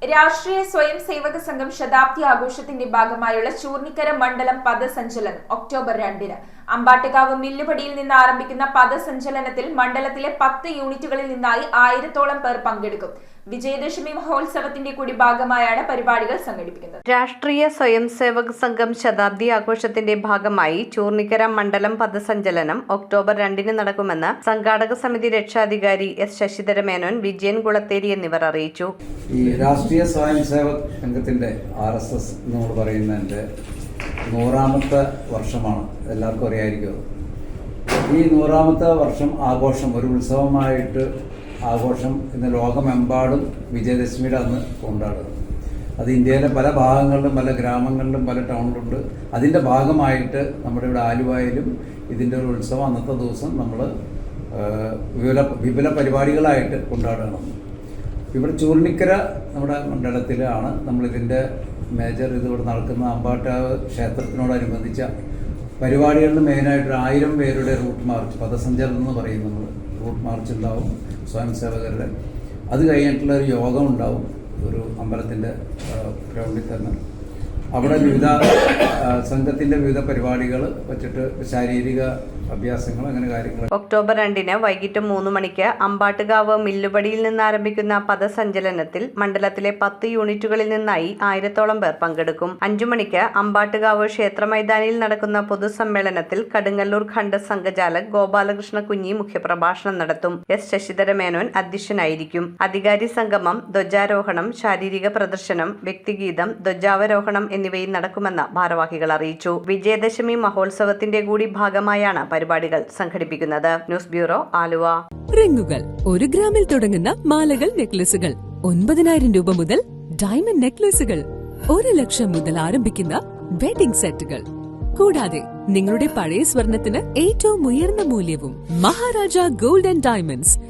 രാഷ്ട്രീയ സ്വയം സേവക സംഘം ശതാബ്ദി ആഘോഷത്തിന്റെ ഭാഗമായുള്ള ചൂർണിക്കര മണ്ഡലം പദസഞ്ചലനം ഒക്ടോബർ 2-ന് അമ്പാട്ടുകാവ് മില്ലുപടിയിൽ നിന്ന് ആരംഭിക്കുന്ന പദസഞ്ചലനത്തിൽ മണ്ഡലത്തിലെ 10 യൂണിറ്റുകളിൽ നിന്നായി 1000-ഓളം പേർ പങ്കെടുക്കും. വിജയദശമി മഹോത്സവത്തിന്റെ കൂടി ഭാഗമായാണ് പരിപാടികൾ സംഘടിപ്പിക്കുന്നത്. രാഷ്ട്രീയ സ്വയം സേവക സംഘം ശതാബ്ദി ആഘോഷത്തിന്റെ ഭാഗമായി ചൂർണിക്കര മണ്ഡലം പദസഞ്ചലനം ഒക്ടോബർ 2-ന് നടക്കുമെന്ന് സംഘാടക സമിതി രക്ഷാധികാരി എസ് ശശിധര മേനോൻ, വിജയൻ കുളത്തേരി എന്നിവർ അറിയിച്ചു. ഈ രാഷ്ട്രീയ സ്വയം സേവക സംഘത്തിന്റെ RSS എന്ന് പറയുന്നതിന്റെ 100ാമത്തെ വർഷമാണ്. എല്ലാവർക്കും അറിയായിരിക്കും. ഈ 100ാമത്തെ വർഷം ആഘോഷം ഒരു ഉത്സവമായിട്ട് ആഘോഷം ഇന്ന് ലോകമെമ്പാടും വിജയദശമിയുടെ അന്ന് കൊണ്ടാടുന്നത്. അത് ഇന്ത്യയിലെ പല ഭാഗങ്ങളിലും പല ഗ്രാമങ്ങളിലും പല ടൗണിലുണ്ട്. അതിൻ്റെ ഭാഗമായിട്ട് നമ്മുടെ ഇവിടെ ആലുവയിലും ഇതിൻ്റെ ഒരു ഉത്സവം അന്നത്തെ ദിവസം നമ്മൾ വിപുല പരിപാടികളായിട്ട് കൊണ്ടാടണം. ഇവിടെ ചൂർണിക്കര നമ്മുടെ മണ്ഡലത്തിലാണ് നമ്മളിതിൻ്റെ മേജർ ഇതിവിടെ നടക്കുന്ന അമ്പാട്ടുകാവ് ക്ഷേത്രത്തിനോടനുബന്ധിച്ച പരിപാടികളിൽ മെയിനായിട്ട് 1000 പേരുടെ റൂട്ട് മാർച്ച്, പദസഞ്ചാരം എന്ന് പറയും നമ്മൾ. റൂട്ട് മാർച്ച് ഉണ്ടാവും സ്വയം സേവകരുടെ. അത് കഴിഞ്ഞിട്ടുള്ള ഒരു യോഗം ഉണ്ടാവും ഒരു അമ്പലത്തിൻ്റെ ഗ്രൗണ്ടിൽ തന്നെ. അവിടെ വിവിധ സംഘത്തിൻ്റെ വിവിധ പരിപാടികൾ വെച്ചിട്ട് ശാരീരിക അഭ്യാസങ്ങൾ അങ്ങനെ കാര്യങ്ങൾ. ഒക്ടോബർ 2-ന് വൈകിട്ട് 3 മണിക്ക് അമ്പാട്ടുകാവ് മില്ലുപടിയിൽ നിന്ന് ആരംഭിക്കുന്ന പദസഞ്ചലനത്തിൽ മണ്ഡലത്തിലെ 10 യൂണിറ്റുകളിൽ നിന്നായി 1000-ഓളം പേർ പങ്കെടുക്കും. 5 മണിക്ക് അമ്പാട്ടുകാവ് ക്ഷേത്ര മൈതാനിയിൽ നടക്കുന്ന പൊതുസമ്മേളനത്തിൽ കടുങ്ങല്ലൂർ ഖണ്ഡ് സംഘചാലക് ഗോപാലകൃഷ്ണ കുഞ്ഞി മുഖ്യപ്രഭാഷണം നടത്തും. എസ് ശശിധര മേനോൻ അധ്യക്ഷനായിരിക്കും. അധികാരി സംഗമം, ധ്വജാരോഹണം, ശാരീരിക പ്രദർശനം, വ്യക്തിഗീതം, ധ്വജാവരോഹണം എന്നിവയും നടക്കുമെന്ന് ഭാരവാഹികൾ അറിയിച്ചു. വിജയദശമി മഹോത്സവത്തിന്റെ കൂടി ഭാഗമായാണ് പരിപാടികൾ സംഘടിപ്പിക്കുന്നത്. News bureau, Aluva. റിങ്ങുകൾ 1 ഗ്രാമിൽ തുടങ്ങുന്ന മാലകൾ, നെക്ലസുകൾ 9,000 രൂപ മുതൽ ഡയമണ്ട് നെക്ലസുകൾ 1 ലക്ഷം മുതൽ ആരംഭിക്കുന്ന വെഡിംഗ് സെറ്റുകൾ. കൂടാതെ നിങ്ങളുടെ പഴയ സ്വർണത്തിന് ഏറ്റവും ഉയർന്ന മൂല്യവും മഹാരാജ ഗോൾഡ് ആൻഡ് ഡയമണ്ട്സ്